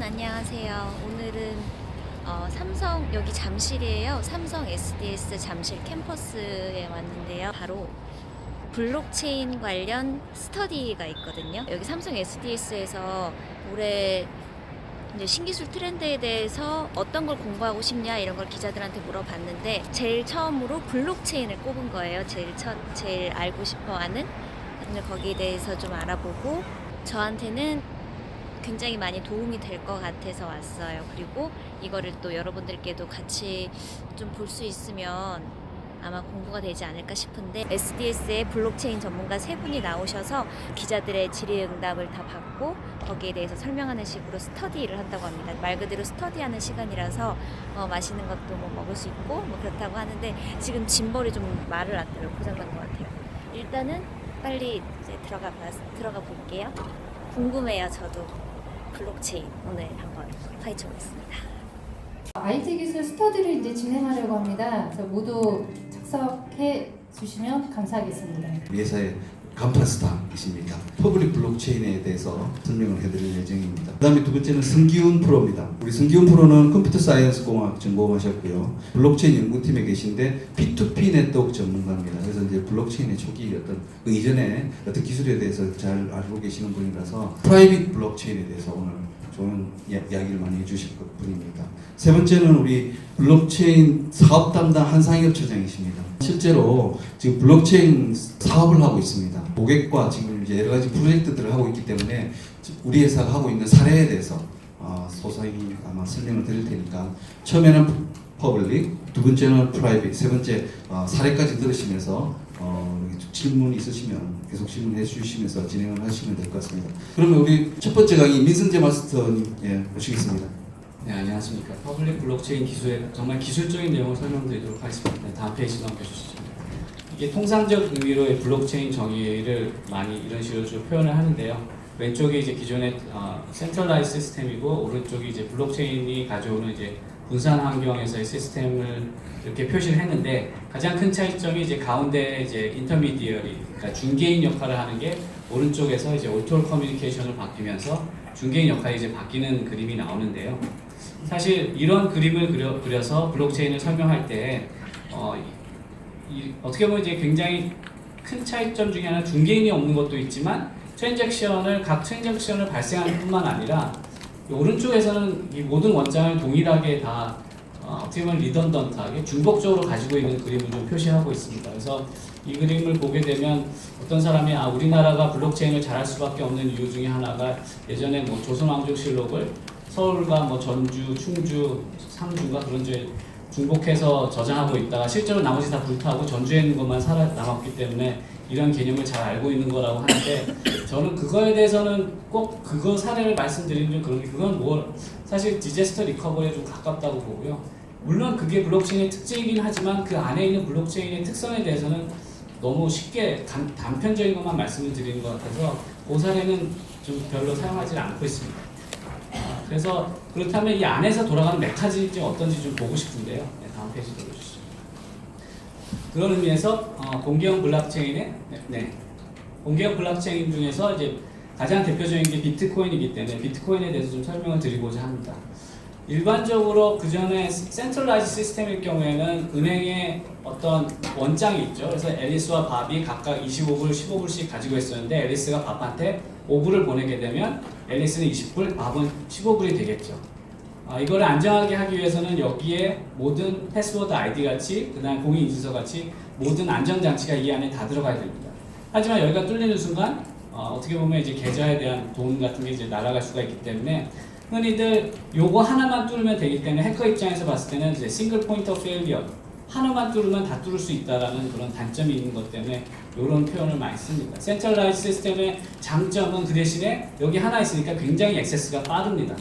안녕하세요. 오늘은 삼성 여기 잠실이에요. 삼성 SDS 잠실 캠퍼스에 왔는데요. 바로 블록체인 관련 스터디가 있거든요. 여기 삼성 SDS에서 올해 이제 신기술 트렌드에 대해서 어떤 걸 공부하고 싶냐 이런 걸 기자들한테 물어봤는데 제일 처음으로 블록체인을 꼽은 거예요. 제일 알고 싶어하는. 오늘 거기에 대해서 좀 알아보고 저한테는 굉장히 많이 도움이 될 것 같아서 왔어요. 그리고 이거를 또 여러분들께도 같이 좀 볼 수 있으면 아마 공부가 되지 않을까 싶은데 SDS의 블록체인 전문가 3분이 나오셔서 기자들의 질의응답을 다 받고 거기에 대해서 설명하는 식으로 스터디를 한다고 합니다. 말 그대로 스터디하는 시간이라서 맛있는 것도 뭐 먹을 수 있고 뭐 그렇다고 하는데 지금 짐벌이 좀 말을 안 들어요. 고장난 것 같아요. 일단은 빨리 이제 들어가 볼게요. 궁금해요. 저도 블록체인 오늘 한번 파헤쳐 보겠습니다. IT 기술 스터디를 이제 진행하려고 합니다. 그래서 모두 착석해 주시면 감사하겠습니다. 우리 회사의 간판 스타이십니다. 퍼블릭 블록체인에 대해서 설명을 해드릴 예정입니다. 그 다음에 두 번째는 성기훈 프로입니다. 우리 성기훈 프로는 컴퓨터 사이언스 공학 전공하셨고요. 블록체인 연구팀에 계신데 P2P 네트워크 전문가입니다. 그래서 이제 블록체인의 초기 어떤 그 이전에 어떤 기술에 대해서 잘 알고 계시는 분이라서 프라이빗 블록체인에 대해서 오늘 좋은 이야기를 많이 해주실 분입니다. 세 번째는 우리 블록체인 사업 담당 한상엽 처장이십니다. 실제로 지금 블록체인 사업을 하고 있습니다. 고객과 지금 이제 여러 가지 프로젝트들을 하고 있기 때문에 우리 회사가 하고 있는 사례에 대해서 소상히 아마 설명을 드릴 테니까 처음에는 퍼블릭, 두 번째는 프라이빗, 세 번째 사례까지 들으시면서 질문 있으시면 계속 질문해 주시면서 진행을 하시면 될 것 같습니다. 그러면 우리 첫 번째 강의 민승재 마스터님 모시겠습니다. 네, 안녕하십니까. 퍼블릭 블록체인 기술의 정말 기술적인 내용을 설명드리도록 하겠습니다. 네, 다음 페이지 넘겨주시죠. 이게 통상적 의미로의 블록체인 정의를 많이 이런 식으로 좀 표현을 하는데요. 왼쪽이 이제 기존의 센트럴라이즈 시스템이고 오른쪽이 이제 블록체인이 가져오는 이제 분산 환경에서의 시스템을 이렇게 표시를 했는데 가장 큰 차이점이 이제 가운데 이제 인터미디어리, 그러니까 중개인 역할을 하는 게 오른쪽에서 이제 오토 커뮤니케이션을 바뀌면서 중개인 역할이 이제 바뀌는 그림이 나오는데요. 사실 이런 그림을 그려서 블록체인을 설명할 때 어떻게 보면 이제 굉장히 큰 차이점 중에 하나 중개인이 없는 것도 있지만 각 트랜잭션을 발생하는 뿐만 아니라 오른쪽에서는 이 모든 원장을 동일하게 다 어떻게 보면 리던던트하게 중복적으로 가지고 있는 그림을 좀 표시하고 있습니다. 그래서 이 그림을 보게 되면 어떤 사람이 우리나라가 블록체인을 잘할 수밖에 없는 이유 중에 하나가 예전에 뭐 조선왕족실록을 서울과 뭐 전주, 충주, 상주가 그런 데 중복해서 저장하고 있다가 실제로 나머지 다 불타고 전주에 있는 것만 살아남았기 때문에 이런 개념을 잘 알고 있는 거라고 하는데 저는 그거에 대해서는 꼭 그거 사례를 말씀드리는 좀 그런 게 그건 뭐 사실 디제스터 리커버리에 좀 가깝다고 보고요. 물론 그게 블록체인의 특징이긴 하지만 그 안에 있는 블록체인의 특성에 대해서는 너무 쉽게 단편적인 것만 말씀을 드리는 것 같아서 그 사례는 좀 별로 사용하지 않고 있습니다. 그래서 그렇다면 이 안에서 돌아가는 메커니즘이 어떤지 좀 보고 싶은데요. 네, 다음 페이지 보여주시죠. 그런 의미에서 공개형 블록체인의 공개형 블록체인 중에서 이제 가장 대표적인 게 비트코인이기 때문에 비트코인에 대해서 좀 설명을 드리고자 합니다. 일반적으로 그 전에 센트럴라이즈 시스템일 경우에는 은행에 어떤 원장이 있죠. 그래서 앨리스와 밥이 각각 25불, 15불씩 가지고 있었는데 앨리스가 밥한테 5불을 보내게 되면 앨리스는 20불, 밥은 15불이 되겠죠. 이걸 안정하게 하기 위해서는 여기에 모든 패스워드 아이디 같이 그다음 공인인증서 같이 모든 안전장치가 이 안에 다 들어가야 됩니다. 하지만 여기가 뚫리는 순간 어떻게 보면 이제 계좌에 대한 돈 같은 게 이제 날아갈 수가 있기 때문에 흔히들 요거 하나만 뚫으면 되기 때문에 해커 입장에서 봤을 때는 이제 싱글 포인트 오브 페일리어 하나만 뚫으면 다 뚫을 수 있다라는 그런 단점이 있는 것 때문에 이런 표현을 많이 씁니다. 센트럴라이즈 시스템의 장점은 그 대신에 여기 하나 있으니까 굉장히 액세스가 빠릅니다.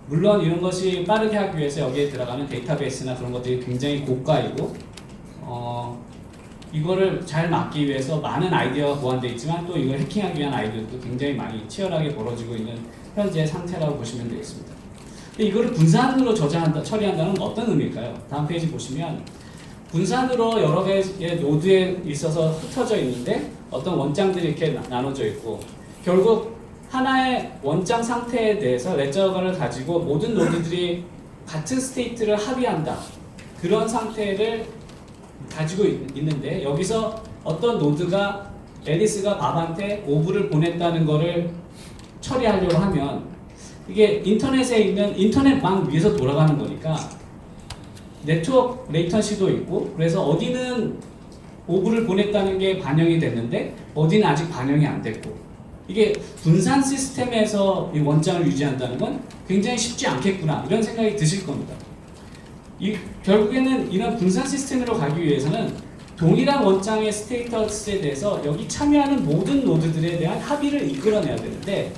물론 이런 것이 빠르게 하기 위해서 여기에 들어가는 데이터베이스나 그런 것들이 굉장히 고가이고 이거를 잘 막기 위해서 많은 아이디어가 보완되어 있지만 또 이걸 해킹하기 위한 아이디어도 굉장히 많이 치열하게 벌어지고 있는 현재 상태라고 보시면 되겠습니다. 근데 이거를 분산으로 처리한다는 건 어떤 의미일까요? 다음 페이지 보시면 분산으로 여러 개의 노드에 있어서 흩어져 있는데 어떤 원장들이 이렇게 나눠져 있고 결국 하나의 원장 상태에 대해서 레저를 가지고 모든 노드들이 같은 스테이트를 합의한다. 그런 상태를 가지고 있는데 여기서 어떤 노드가 앨리스가 밥한테 오브를 보냈다는 거를 처리하려고 하면 이게 인터넷에 있는 인터넷망 위에서 돌아가는 거니까 네트워크 레이턴시도 있고 그래서 어디는 오브를 보냈다는 게 반영이 됐는데 어디는 아직 반영이 안 됐고 이게 분산 시스템에서 이 원장을 유지한다는 건 굉장히 쉽지 않겠구나 이런 생각이 드실 겁니다. 결국에는 이런 분산 시스템으로 가기 위해서는 동일한 원장의 스테이터스에 대해서 여기 참여하는 모든 노드들에 대한 합의를 이끌어내야 되는데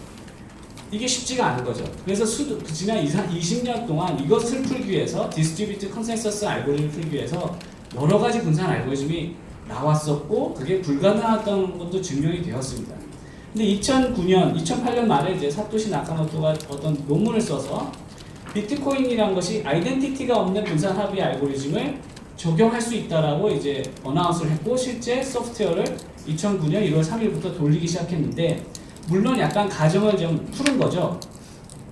이게 쉽지가 않은 거죠. 그래서 지난 20년 동안 이것을 풀기 위해서 디스트리뷰트 컨센서스 알고리즘을 풀기 위해서 여러 가지 분산 알고리즘이 나왔었고 그게 불가능했던 것도 증명이 되었습니다. 근데 2009년, 2008년 말에 이제 사토시 나카모토가 어떤 논문을 써서 비트코인이라는 것이 아이덴티티가 없는 분산 합의 알고리즘을 적용할 수 있다라고 이제 어나운스를 했고 실제 소프트웨어를 2009년 1월 3일부터 돌리기 시작했는데 물론 약간 가정을 좀 푸는 거죠.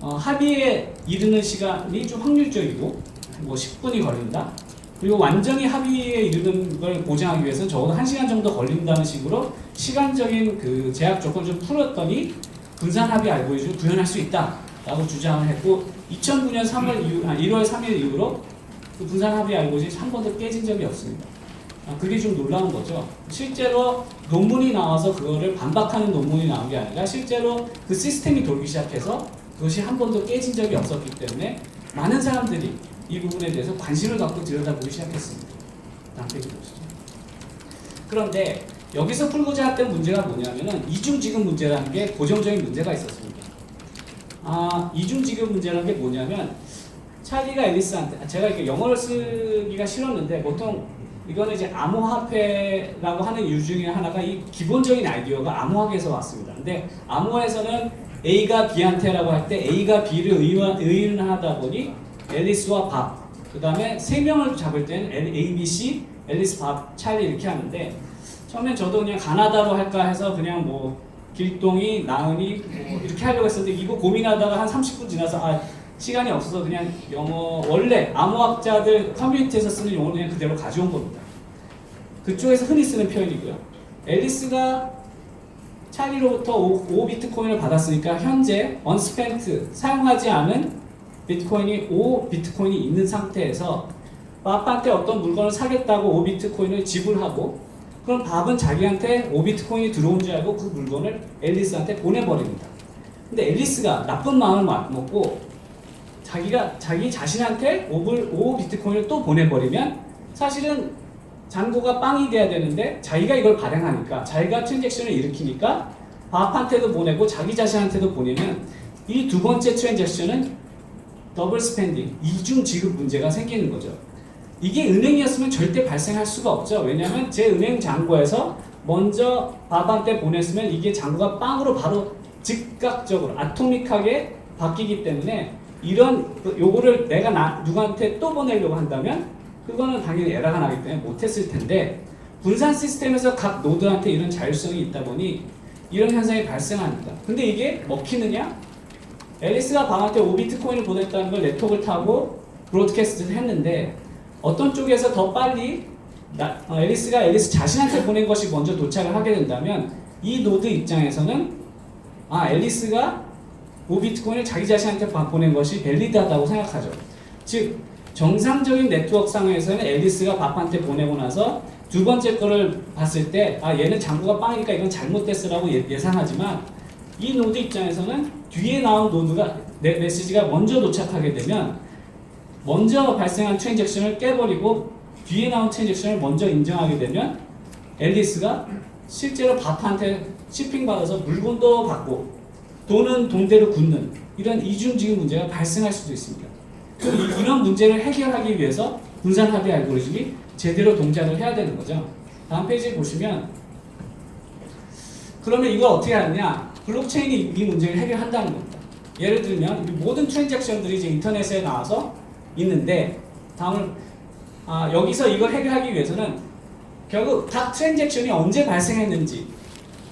합의에 이르는 시간이 좀 확률적이고 뭐 10분이 걸린다. 그리고 완전히 합의에 이르는 걸 보장하기 위해서 적어도 1시간 정도 걸린다는 식으로 시간적인 그 제약 조건을 좀 풀었더니 분산 합의 알고리즘을 구현할 수 있다라고 주장을 했고 2009년 1월 3일 이후로 그 분산 합의 알고리즘이 한 번도 깨진 적이 없습니다. 그게 좀 놀라운 거죠. 실제로 논문이 나와서 그거를 반박하는 논문이 나온 게 아니라 실제로 그 시스템이 돌기 시작해서 그것이 한 번도 깨진 적이 없었기 때문에 많은 사람들이 이 부분에 대해서 관심을 갖고 들여다보기 시작했습니다. 다음 페이지 보시죠. 그런데 여기서 풀고자 했던 문제가 뭐냐면은 이중지급 문제라는 게 고정적인 문제가 있었습니다. 이중지급 문제라는 게 뭐냐면 찰리가 앨리스한테 제가 이렇게 영어를 쓰기가 싫었는데 보통 이거는 이제 암호화폐라고 하는 이유 중에 하나가 이 기본적인 아이디어가 암호학에서 왔습니다. 근데 암호에서는 A가 B한테라고 할 때 A가 B를 의인하다 보니 앨리스와 밥, 그 다음에 세 명을 잡을 때는 A, B, C, 앨리스, 밥, 찰리 이렇게 하는데 처음엔 저도 그냥 가나다로 할까 해서 그냥 뭐 길동이, 나은이 뭐 이렇게 하려고 했었는데 이거 고민하다가 한 30분 지나서 시간이 없어서 그냥 영어 원래 암호학자들 커뮤니티에서 쓰는 용어를 그냥 그대로 가져온 겁니다. 그쪽에서 흔히 쓰는 표현이고요. 앨리스가 찰리로부터 5 비트코인을 받았으니까 현재 언스펜트 사용하지 않은 비트코인이 5 비트코인이 있는 상태에서 밥한테 어떤 물건을 사겠다고 5 비트코인을 지불하고 그럼 밥은 자기한테 5 비트코인이 들어온 줄 알고 그 물건을 앨리스한테 보내버립니다. 근데 앨리스가 나쁜 마음을 먹고 자기 자신한테 5 비트코인을 또 보내버리면 사실은 잔고가 빵이 돼야 되는데 자기가 이걸 발행하니까 자기가 트랜잭션을 일으키니까 밥한테도 보내고 자기 자신한테도 보내면 이 두 번째 트랜잭션은 더블 스펜딩, 이중 지급 문제가 생기는 거죠. 이게 은행이었으면 절대 발생할 수가 없죠. 왜냐하면 제 은행 잔고에서 먼저 밥한테 보냈으면 이게 잔고가 빵으로 바로 즉각적으로 아토믹하게 바뀌기 때문에 이런 요거를 내가 누구한테 또 보내려고 한다면 그거는 당연히 에러가 나기 때문에 못했을 텐데 분산 시스템에서 각 노드한테 이런 자율성이 있다 보니 이런 현상이 발생합니다. 근데 이게 먹히느냐? 앨리스가 밤한테 5비트코인을 보냈다는 걸 네트워크를 타고 브로드캐스트를 했는데 어떤 쪽에서 더 빨리 앨리스가 앨리스 자신한테 보낸 것이 먼저 도착을 하게 된다면 이 노드 입장에서는 앨리스가 5비트코인을 자기 자신한테 보낸 것이 밸리드하다고 생각하죠. 즉 정상적인 네트워크 상에서는 앨리스가 밥한테 보내고 나서 두 번째 거를 봤을 때 얘는 잔고가 빵이니까 이건 잘못됐으라고 예상하지만 이 노드 입장에서는 뒤에 나온 노드가 메시지가 먼저 도착하게 되면 먼저 발생한 트랜잭션을 깨버리고 뒤에 나온 트랜잭션을 먼저 인정하게 되면 앨리스가 실제로 밥한테 shipping받아서 물건도 받고 돈은 돈대로 굳는 이런 이중지급 문제가 발생할 수도 있습니다. 이런 문제를 해결하기 위해서 분산 합의 알고리즘이 제대로 동작을 해야 되는 거죠. 다음 페이지 보시면 그러면 이걸 어떻게 하느냐? 블록체인이 이 문제를 해결한다는 겁니다. 예를 들면 모든 트랜잭션들이 이제 인터넷에 나와서 있는데 여기서 이걸 해결하기 위해서는 결국 각 트랜잭션이 언제 발생했는지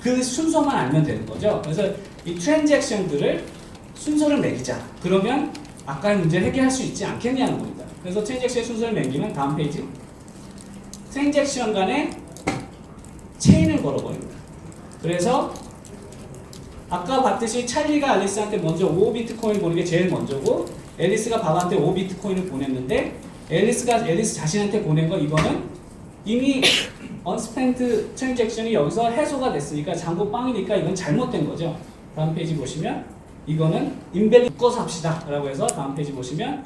그 순서만 알면 되는 거죠. 그래서 이 트랜잭션들을 순서를 매기자. 그러면 아까의 문제를 해결할 수 있지 않겠냐는 겁니다. 그래서 트랜잭션의 순서를 매기면 다음 페이지. 트랜잭션 간의 체인을 걸어버립니다. 그래서 아까 봤듯이 찰리가 앨리스한테 먼저 5비트코인 보는 게 제일 먼저고 앨리스가 밥한테 5비트코인을 보냈는데 앨리스 자신한테 보낸 거 이거는 이미 언스펜트 트랜잭션이 여기서 해소가 됐으니까 잔고 빵이니까 이건 잘못된 거죠. 다음 페이지 보시면 이거는 인벨리 묶어서 합시다 라고 해서 다음 페이지 보시면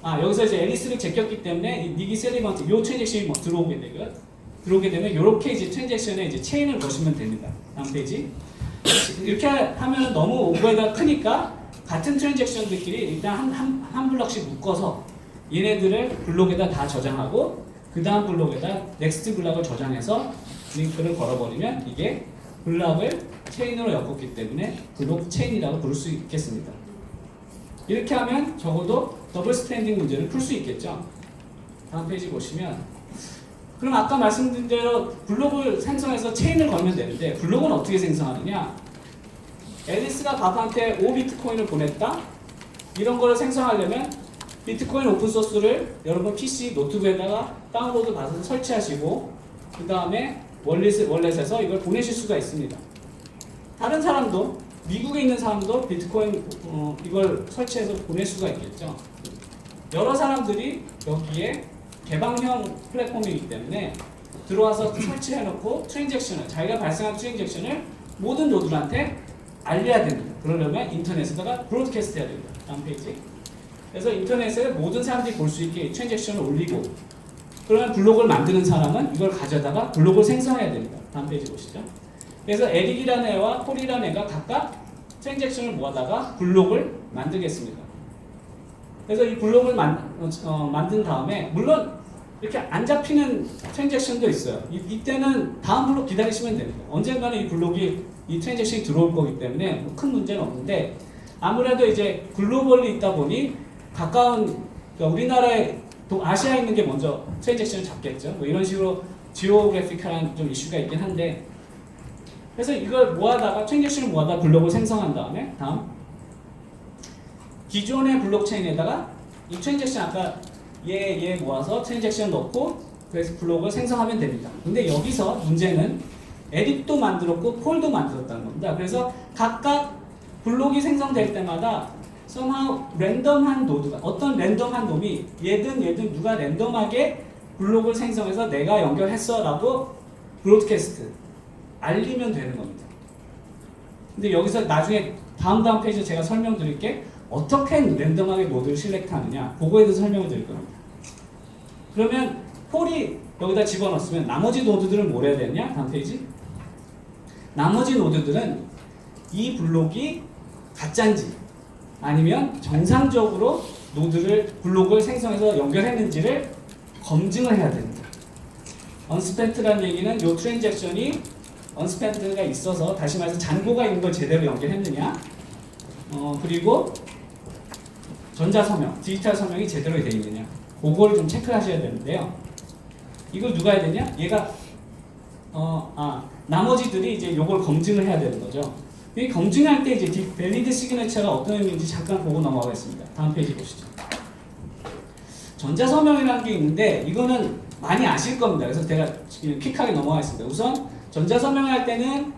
여기서 이제 앨리스를 제꼈기 때문에 이 니기 셀리번트 요 트랜잭션이 들어오게 되면 요렇게 이제 트랜잭션에 이제 체인을 거시면 됩니다. 다음 페이지. 이렇게 하면 너무 오버헤드가 크니까 같은 트랜잭션들끼리 일단 한 블럭씩 묶어서 얘네들을 블록에다 다 저장하고 그 다음 블록에다 넥스트 블록을 저장해서 링크를 걸어버리면 이게 블록을 체인으로 엮었기 때문에 블록 체인이라고 부를 수 있겠습니다. 이렇게 하면 적어도 더블 스탠딩 문제를 풀 수 있겠죠. 다음 페이지 보시면 그럼 아까 말씀드린 대로 블록을 생성해서 체인을 걸면 되는데 블록은 어떻게 생성하느냐? 앨리스가 밥한테 5비트코인을 보냈다? 이런 거를 생성하려면 비트코인 오픈소스를 여러분 PC 노트북에다가 다운로드 받아서 설치하시고 그 다음에 월렛에서 이걸 보내실 수가 있습니다. 다른 사람도 미국에 있는 사람도 비트코인 이걸 설치해서 보낼 수가 있겠죠. 여러 사람들이 여기에 개방형 플랫폼이기 때문에 들어와서 설치해놓고 트랜잭션을 자기가 발생한 트랜잭션을 모든 노드한테 알려야 됩니다. 그러려면 인터넷에다가 브로드캐스트 해야 됩니다. 다음 페이지. 그래서 인터넷에 모든 사람들이 볼 수 있게 트랜잭션을 올리고 그러면 블록을 만드는 사람은 이걸 가져다가 블록을 생성해야 됩니다. 다음 페이지 보시죠. 그래서 에릭이라는 애와 폴이라는 애가 각각 트랜잭션을 모아다가 블록을 만들겠습니다. 그래서 이 블록을 만든 다음에 물론 이렇게 안 잡히는 트랜잭션도 있어요. 이때는 다음 블록 기다리시면 됩니다. 언젠가는 이 블록이 이 트랜잭션이 들어올 거기 때문에 뭐 큰 문제는 없는데 아무래도 이제 글로벌리 있다 보니 가까운 그러니까 우리나라에 아시아에 있는 게 먼저 트랜잭션을 잡겠죠. 뭐 이런 식으로 지오그래피컬한 좀 이슈가 있긴 한데 그래서 이걸 모아다가 트랜잭션을 모아다 블록을 생성한 다음에 다음 기존의 블록체인에다가 이 트랜잭션 아까 얘 모아서 트랜잭션 넣고 그래서 블록을 생성하면 됩니다. 근데 여기서 문제는 에릭도 만들었고 폴도 만들었다는 겁니다. 그래서 각각 블록이 생성될 때마다 somehow 랜덤한 노드가 어떤 랜덤한 놈이 얘든 누가 랜덤하게 블록을 생성해서 내가 연결했어 라고 브로드캐스트 알리면 되는 겁니다. 근데 여기서 나중에 다음 페이지에 제가 설명드릴게 어떻게 랜덤하게 노드를 실렉트하느냐 그거에 대해서 설명을 드릴 겁니다. 그러면 폴이 여기다 집어넣었으면 나머지 노드들은 뭘 해야 되냐? 다음 페이지. 나머지 노드들은 이 블록이 가짜인지 아니면 정상적으로 블록을 생성해서 연결했는지를 검증을 해야 됩니다. 언스펜트라는 얘기는 이 트랜잭션이 언스펜트가 있어서 다시 말해서 잔고가 있는 걸 제대로 연결했느냐 그리고 전자서명, 디지털 서명이 제대로 되어 있느냐 그걸 좀 체크하셔야 되는데요. 이걸 누가 해야 되냐? 얘가 나머지들이 이제 이걸 검증을 해야 되는 거죠. 이 검증할 때 이제 밸리드 시그니처가 어떤 의미인지 잠깐 보고 넘어가겠습니다. 다음 페이지 보시죠. 전자서명이라는 게 있는데 이거는 많이 아실 겁니다. 그래서 제가 퀵하게 넘어가겠습니다. 우선 전자서명을 할 때는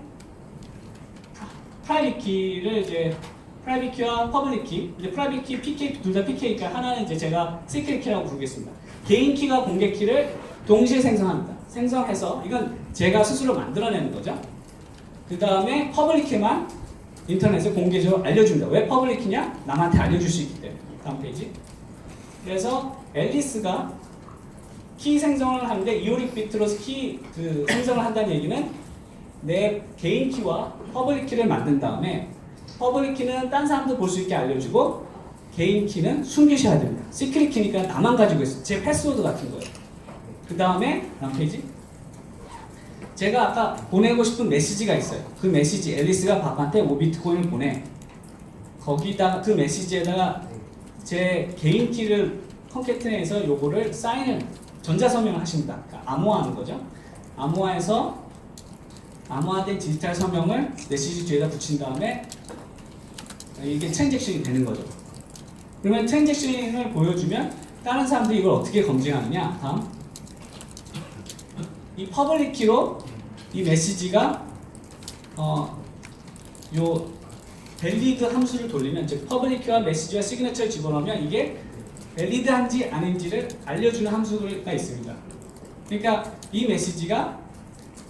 프라이빗 키를 이제 프라이빗 키와 퍼블릭 키, 이제 프라이빗 키, PK 둘 다 PK니까 하나는 이제 제가 시크릿 키라고 부르겠습니다. 개인 키와 공개 키를 동시에 생성합니다. 생성해서 이건 제가 스스로 만들어내는 거죠. 그 다음에 퍼블릭 키만 인터넷에 공개적으로 알려줍니다. 왜 퍼블릭 키냐? 남한테 알려줄 수 있기 때문에. 다음 페이지. 그래서 앨리스가 키 생성을 하는데 256비트로 생성을 한다는 얘기는 내 개인 키와 퍼블릭 키를 만든 다음에 퍼블릭 키는 딴 사람도 볼 수 있게 알려주고 개인 키는 숨기셔야 됩니다. 시크릿 키니까 나만 가지고 있어요. 제 패스워드 같은 거예요. 그 다음에 다음 페이지. 제가 아까 보내고 싶은 메시지가 있어요. 그 메시지 앨리스가 밥한테 5비트코인을 보내. 거기다가 그 메시지에다가 제 개인 키를 컴캐트해서 요거를 사인을 전자서명을 하십니다. 그러니까 암호화하는 거죠. 암호화해서 암호화된 디지털 서명을 메시지 뒤에다 붙인 다음에 이게 트랜잭션이 되는 거죠. 그러면 트랜잭션을 보여주면 다른 사람들이 이걸 어떻게 검증하느냐? 다음. 이 퍼블릭 키로 이 메시지가 요 밸리드 함수를 돌리면, 즉 퍼블릭 키와 메시지와 시그니처를 집어넣으면 이게 밸리드한지 아닌지를 알려주는 함수가 있습니다. 그러니까 이 메시지가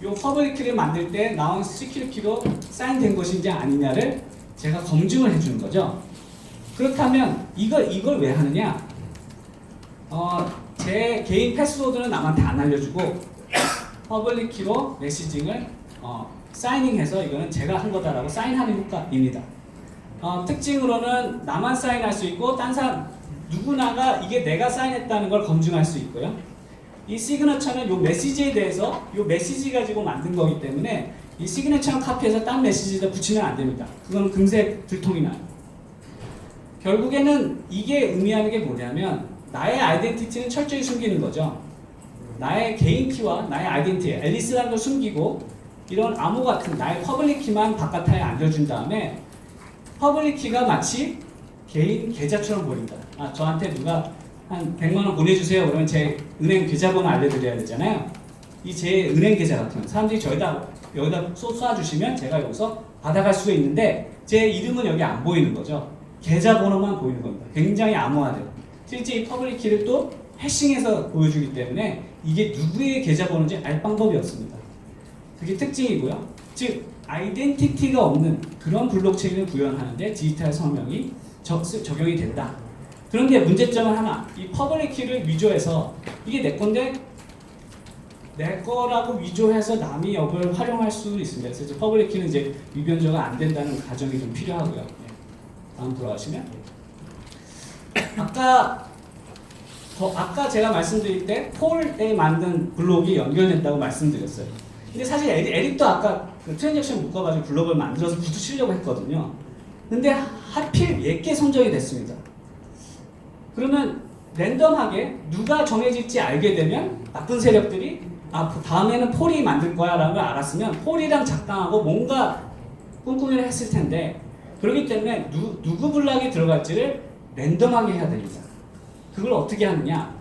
요 퍼블릭 키를 만들 때 나온 시큐리티 키로 사인된 것인지 아니냐를 제가 검증을 해주는 거죠. 그렇다면 이걸 왜 하느냐? 제 개인 패스워드는 남한테 안 알려주고 퍼블릭 키로 메시징을 사이닝해서 이거는 제가 한 거다라고 사인하는 효과입니다. 특징으로는 나만 사인할 수 있고 딴 사람 누구나가 이게 내가 사인했다는 걸 검증할 수 있고요. 이 시그너처는 요 메시지에 대해서 요 메시지 가지고 만든 거기 때문에 이 시그너처를 카피해서 딴 메시지에다 붙이면 안 됩니다. 그건 금세 들통이 나요. 결국에는 이게 의미하는 게 뭐냐면 나의 아이덴티티는 철저히 숨기는 거죠. 나의 개인 키와 나의 아이덴티티, 앨리스라는 걸 숨기고 이런 암호 같은 나의 퍼블릭 키만 바깥에 알려준 다음에 퍼블릭 키가 마치 개인 계좌처럼 보인다. 저한테 누가 한 100만 원 보내주세요. 그러면 제 은행 계좌번호 알려드려야 되잖아요. 이 제 은행 계좌 같은 사람들이 여기다 쏴주시면 제가 여기서 받아갈 수가 있는데 제 이름은 여기 안 보이는 거죠. 계좌번호만 보이는 겁니다. 굉장히 암호화돼요. 실제 이 퍼블릭 키를 또 해싱해서 보여주기 때문에 이게 누구의 계좌번호인지 알 방법이 없습니다. 그게 특징이고요. 즉 아이덴티티가 없는 그런 블록체인을 구현하는데 디지털 서명이 적용이 된다. 그런데 문제점은 하나, 이 퍼블릭 키를 위조해서 이게 내 건데 내 거라고 위조해서 남이 이걸 활용할 수 있습니다. 그래서 퍼블릭 키는 이제 위변조가 안 된다는 가정이 좀 필요하고요. 다음 돌아가시면 아까 제가 말씀드릴 때 폴에 만든 블록이 연결된다고 말씀드렸어요. 근데 사실 에릭도 아까 그 트랜잭션 묶어가지고 블록을 만들어서 붙이려고 했거든요. 근데 하필 옛게 선정이 됐습니다. 그러면 랜덤하게 누가 정해질지 알게 되면 나쁜 세력들이 다음에는 폴이 만들 거야 라는 걸 알았으면 폴이랑 작당하고 뭔가 꿍꿍이를 했을 텐데 그렇기 때문에 누구 블록이 들어갈지를 랜덤하게 해야 됩니다. 그걸 어떻게 하느냐?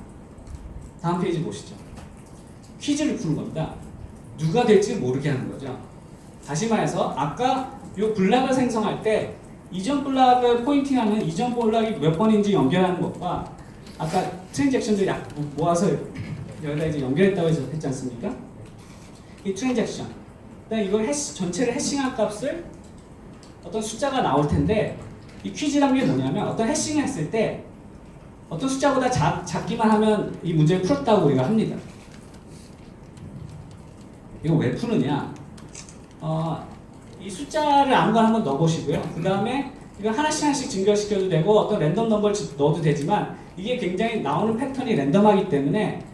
다음 페이지 보시죠. 퀴즈를 푸는 겁니다. 누가 될지 모르게 하는 거죠. 다시 말해서 아까 이 블록을 생성할 때 이전 블록을 포인팅하는 이전 블록이 몇 번인지 연결하는 것과 아까 트랜잭션들 모아서 여기다 이제 연결했다고 했지 않습니까? 이 트랜잭션. 그다음 이걸 전체를 해싱한 값을 어떤 숫자가 나올 텐데 이 퀴즈란 게 뭐냐면 어떤 해싱을 했을 때 어떤 숫자보다 작기만 하면 이 문제를 풀었다고 우리가 합니다. 이거 왜 푸느냐? 이 숫자를 아무거나 한번 넣어보시고요. 그 다음에 이거 하나씩 증결시켜도 되고 어떤 랜덤 넘버를 넣어도 되지만 이게 굉장히 나오는 패턴이 랜덤하기 때문에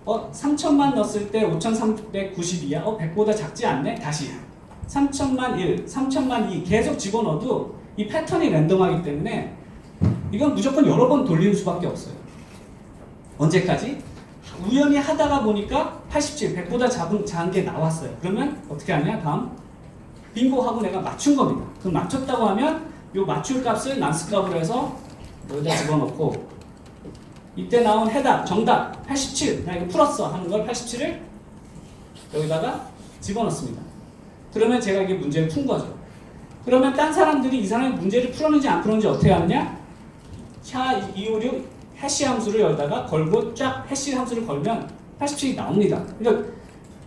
3천만 넣었을 때 5,392야? 100보다 작지 않네? 다시 3천만 1, 3천만 2 계속 집어넣어도 이 패턴이 랜덤하기 때문에 이건 무조건 여러 번 돌리는 수밖에 없어요. 언제까지? 우연히 하다가 보니까 87, 100보다 작은 게 나왔어요. 그러면 어떻게 하냐? 다음 빙고 하고 내가 맞춘 겁니다. 그럼 맞췄다고 하면 이 맞출 값을 난스 값으로 해서 여기다 집어넣고 이때 나온 해답, 정답 87, 나 이거 풀었어 하는 걸 87을 여기다가 집어넣습니다. 그러면 제가 이게 문제를 푼 거죠. 그러면 딴 사람들이 이 사람이 문제를 풀었는지 안 풀었는지 어떻게 하느냐? 샤256 해시 함수를 여기다가 걸고 쫙 해시 함수를 걸면 87이 나옵니다. 그러니까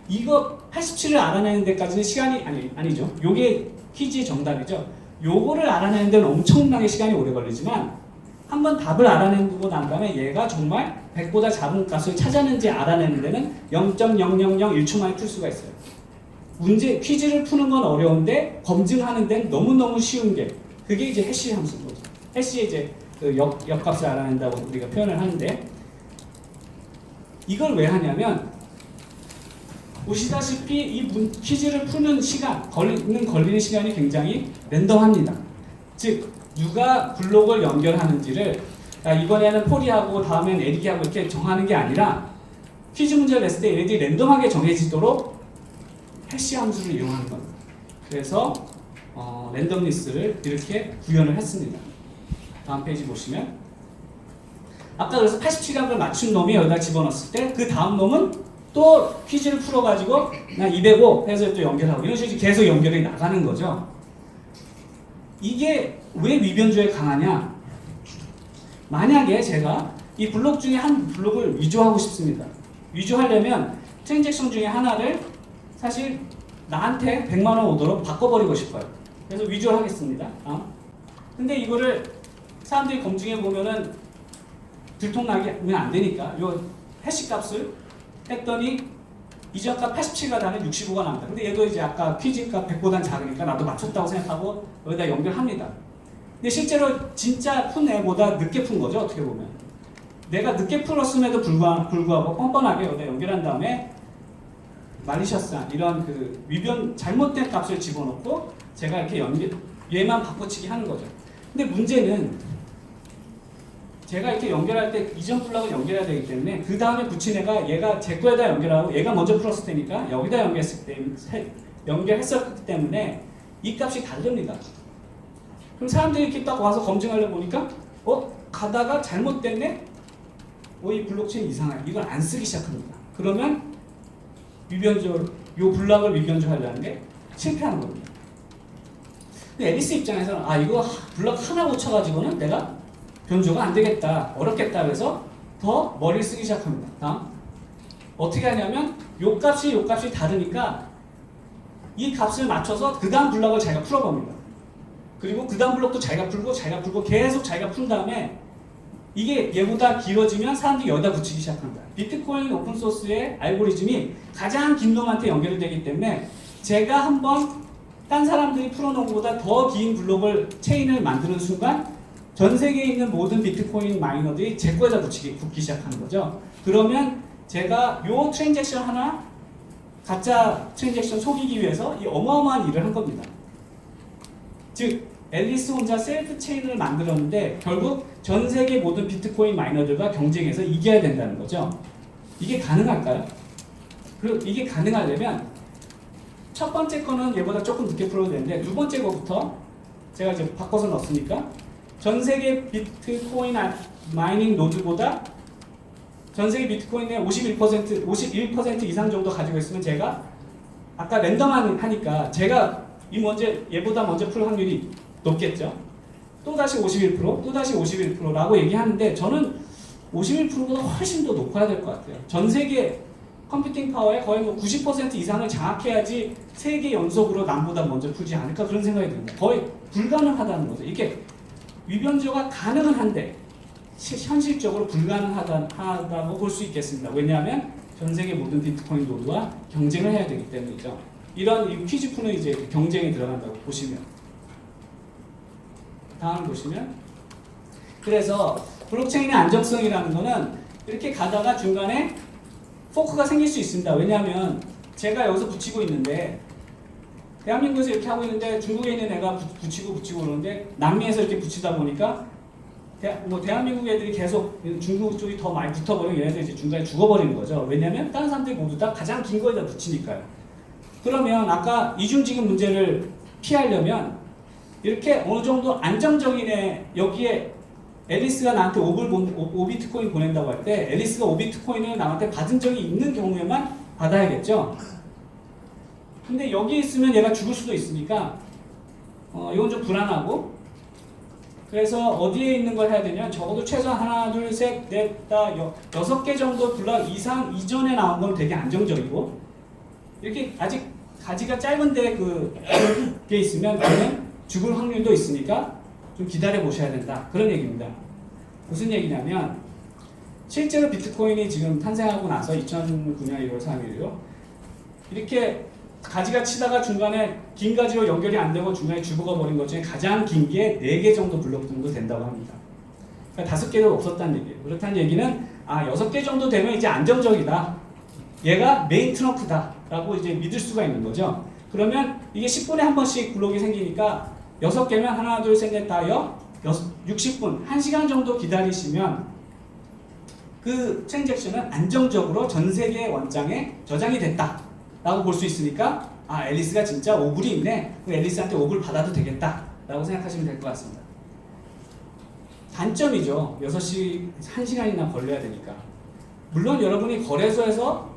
이거 87을 알아내는 데까지는 시간이 아니죠. 요게 퀴즈의 정답이죠. 요거를 알아내는 데는 엄청나게 시간이 오래 걸리지만 한번 답을 알아내고 난 다음에 얘가 정말 100보다 작은 값을 찾았는지 알아내는 데는 0.0001초 만에 풀 수가 있어요. 퀴즈를 푸는 건 어려운데 검증하는 데는 너무너무 쉬운 게 그게 이제 해시 함수인 거죠. 해시의 이제 그 역값을 알아낸다고 우리가 표현을 하는데 이걸 왜 하냐면 보시다시피 이 퀴즈를 푸는 시간, 걸리는 시간이 굉장히 랜덤합니다. 즉 누가 블록을 연결하는지를 이번에는 폴이하고 다음엔 에릭이하고 이렇게 정하는 게 아니라 퀴즈 문제를 냈을 때 얘네들이 랜덤하게 정해지도록 해시 함수를 이용하는 겁니다. 그래서 랜덤리스를 이렇게 구현을 했습니다. 다음 페이지 보시면 아까 그래서 87각을 맞춘 놈이 여기다 집어넣었을 때 그 다음 놈은 또 퀴즈를 풀어가지고 나 205 해서 또 연결하고 이런 식으로 계속 연결이 나가는 거죠. 이게 왜 위변조에 강하냐? 만약에 제가 이 블록 중에 한 블록을 위조하고 싶습니다. 위조하려면 트랜잭션 중에 하나를 사실 나한테 100만 원 오도록 바꿔버리고 싶어요. 그래서 위조를 하겠습니다. 근데 이거를 사람들이 검증해 보면은 들통나게 안 되니까 요 해시 값을 했더니 이전 값 87가 다는 65가 나온다. 근데 얘도 이제 아까 퀴즈 값 100보단 작으니까 나도 맞췄다고 생각하고 여기다 연결합니다. 근데 실제로 진짜 푼 애보다 늦게 푼 거죠. 어떻게 보면 내가 늦게 풀었음에도 불구하고 뻔뻔하게 여기다 연결한 다음에 말리셔스한 이런 그 위변 잘못된 값을 집어넣고 제가 이렇게 얘만 바꿔치기 하는 거죠. 근데 문제는 제가 이렇게 연결할 때 이전 블럭을 연결해야 되기 때문에 그 다음에 붙인 애가 얘가 제 거에다 연결하고 얘가 먼저 풀었을 테니까 여기다 연결했었기 때문에 이 값이 다릅니다. 그럼 사람들이 이렇게 딱 와서 검증하려고 보니까 가다가 잘못됐네? 이 블록체인 이상해. 이걸 안 쓰기 시작합니다. 그러면 위변조, 요 블록을 위변조 하려는 게 실패하는 겁니다. 근데 앨리스 입장에서는 이거 블록 하나 고쳐가지고는 내가 변조가 안 되겠다, 어렵겠다 그래서 더 머리를 쓰기 시작합니다. 다음. 어떻게 하냐면 요 값이 다르니까 이 값을 맞춰서 그 다음 블록을 자기가 풀어봅니다. 그리고 그 다음 블록도 자기가 풀고 계속 자기가 푼 다음에 이게 얘보다 길어지면 사람들이 여기다 붙이기 시작합니다. 비트코인 오픈소스의 알고리즘이 가장 긴 놈한테 연결이 되기 때문에 제가 한번 딴 사람들이 풀어놓은 것보다 더 긴 블록을 체인을 만드는 순간 전 세계에 있는 모든 비트코인 마이너들이 제 거에다 붙기 시작하는 거죠. 그러면 제가 요 트랜잭션 하나 가짜 트랜잭션 속이기 위해서 이 어마어마한 일을 한 겁니다. 즉 앨리스 혼자 셀프 체인을 만들었는데 결국 전 세계 모든 비트코인 마이너들과 경쟁해서 이겨야 된다는 거죠. 이게 가능할까요? 그리고 이게 가능하려면 첫 번째 거는 얘보다 조금 늦게 풀어도 되는데 두 번째 거부터 제가 이제 바꿔서 넣었으니까 전 세계 비트코인 마이닝 노드보다 전 세계 비트코인의 51% 이상 정도 가지고 있으면 제가 아까 랜덤 하니까 제가 얘보다 먼저 풀 확률이 높겠죠. 또다시 51%, 또다시 51%라고 얘기하는데 저는 51%보다 훨씬 더 높아야 될 것 같아요. 전 세계 컴퓨팅 파워의 거의 90% 이상을 장악해야지 세계 연속으로 남보다 먼저 풀지 않을까 그런 생각이 듭니다. 거의 불가능하다는 거죠. 이게 위변조가 가능은 한데 현실적으로 불가능하다고 볼 수 있겠습니다. 왜냐하면 전 세계 모든 비트코인 노드와 경쟁을 해야 되기 때문이죠. 이런 퀴즈 푸는 이제 경쟁이 들어간다고 보시면 다음 보시면 그래서 블록체인의 안정성이라는 거는 이렇게 가다가 중간에 포크가 생길 수 있습니다. 왜냐하면 제가 여기서 붙이고 있는데 대한민국에서 이렇게 하고 있는데 중국에 있는 애가 붙이고 그러는데 남미에서 이렇게 붙이다 보니까 대한민국 애들이 계속 중국 쪽이 더 많이 붙어버리면 얘네들이 이제 중간에 죽어버리는 거죠. 왜냐하면 다른 사람들이 모두 다 가장 긴 거에다 붙이니까요. 그러면 아까 이중지급 문제를 피하려면 이렇게 어느 정도 안정적인 여기에 앨리스가 나한테 5비트코인 보낸다고 할 때 앨리스가 5비트코인을 나한테 받은 적이 있는 경우에만 받아야겠죠. 근데 여기 있으면 얘가 죽을 수도 있으니까 이건 좀 불안하고 그래서 어디에 있는 걸 해야 되냐 적어도 최소한 하나 둘 셋 넷 다 6개 정도 블록 이전에 나온 건 되게 안정적이고 이렇게 아직 가지가 짧은데 그게 있으면 그러면 죽을 확률도 있으니까 좀 기다려 보셔야 된다 그런 얘기입니다. 무슨 얘기냐면 실제로 비트코인이 지금 탄생하고 나서 2009년 1월 3일이요 이렇게 가지가 치다가 중간에 긴 가지로 연결이 안 되고 중간에 죽어가 버린 것 중에 가장 긴 게 4개 정도 블록 정도 된다고 합니다. 그러니까 5개도 없었다는 얘기예요. 그렇다는 얘기는 6개 정도 되면 이제 안정적이다. 얘가 메인 트럼프다 라고 이제 믿을 수가 있는 거죠. 그러면 이게 10분에 한 번씩 블록이 생기니까 6개면 하나 둘 셋 넷 다요 60분 1시간 정도 기다리시면 그 트랜잭션은 안정적으로 전 세계 원장에 저장이 됐다 라고 볼 수 있으니까 아, 앨리스가 진짜 오글이 있네. 그럼 앨리스한테 오글 받아도 되겠다라고 생각하시면 될 것 같습니다. 단점이죠. 6시 1시간이나 걸려야 되니까. 물론 여러분이 거래소에서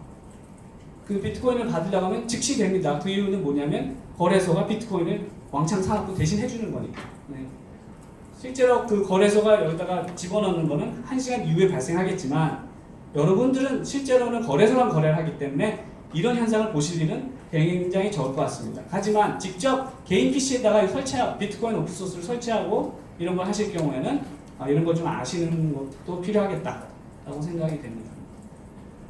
그 비트코인을 받으려고 하면 즉시 됩니다. 그 이유는 뭐냐면 거래소가 비트코인을 왕창 사갖고 대신 해주는 거니까. 네. 실제로 그 거래소가 여기다가 집어넣는 거는 1시간 이후에 발생하겠지만 여러분들은 실제로는 거래소랑 거래를 하기 때문에 이런 현상을 보실 일은 굉장히 적을 것 같습니다. 하지만 직접 개인 PC에다가 비트코인 오픈소스를 설치하고 이런 걸 하실 경우에는 이런 거 좀 아시는 것도 필요하겠다라고 생각이 됩니다.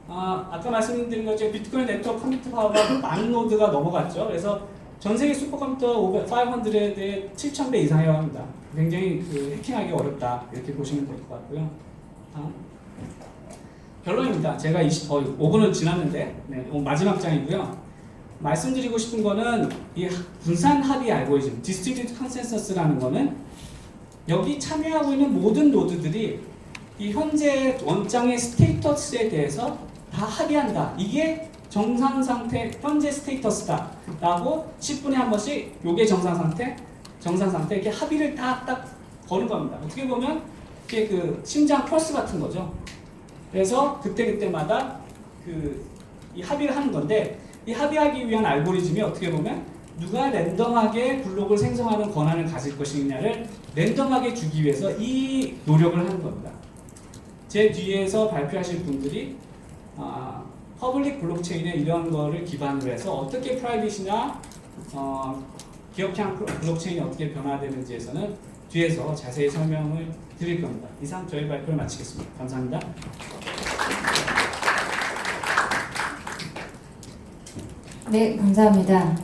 아까 말씀드린 것처럼 비트코인 네트워크 컴퓨터 파워가 만 노드가 넘어갔죠. 그래서 전 세계 슈퍼컴퓨터 500에 7,000배 이상이라고 합니다. 굉장히 해킹하기 어렵다 이렇게 보시면 될 것 같고요. 결론입니다. 제가 5분을 지났는데 마지막 장이고요. 말씀드리고 싶은 거는 이 분산 합의 알고리즘, 디스트리뷰티드 컨센서스라는 거는 여기 참여하고 있는 모든 노드들이 이 현재 원장의 스테이터스에 대해서 다 합의한다. 이게 정상 상태, 현재 스테이터스다. 라고 10분에 한 번씩 요게 정상 상태 이렇게 합의를 딱 거는 겁니다. 어떻게 보면 이게 그 심장 펄스 같은 거죠. 그래서 그때마다 이 합의를 하는 건데 이 합의하기 위한 알고리즘이 어떻게 보면 누가 랜덤하게 블록을 생성하는 권한을 가질 것이냐를 랜덤하게 주기 위해서 이 노력을 하는 겁니다. 제 뒤에서 발표하실 분들이 퍼블릭 블록체인에 이런 거를 기반으로 해서 어떻게 프라이빗이나 기업형 블록체인이 어떻게 변화되는지에서는 뒤에서 자세히 설명을 드릴 겁니다. 이상 저희 발표를 마치겠습니다. 감사합니다. 네, 감사합니다.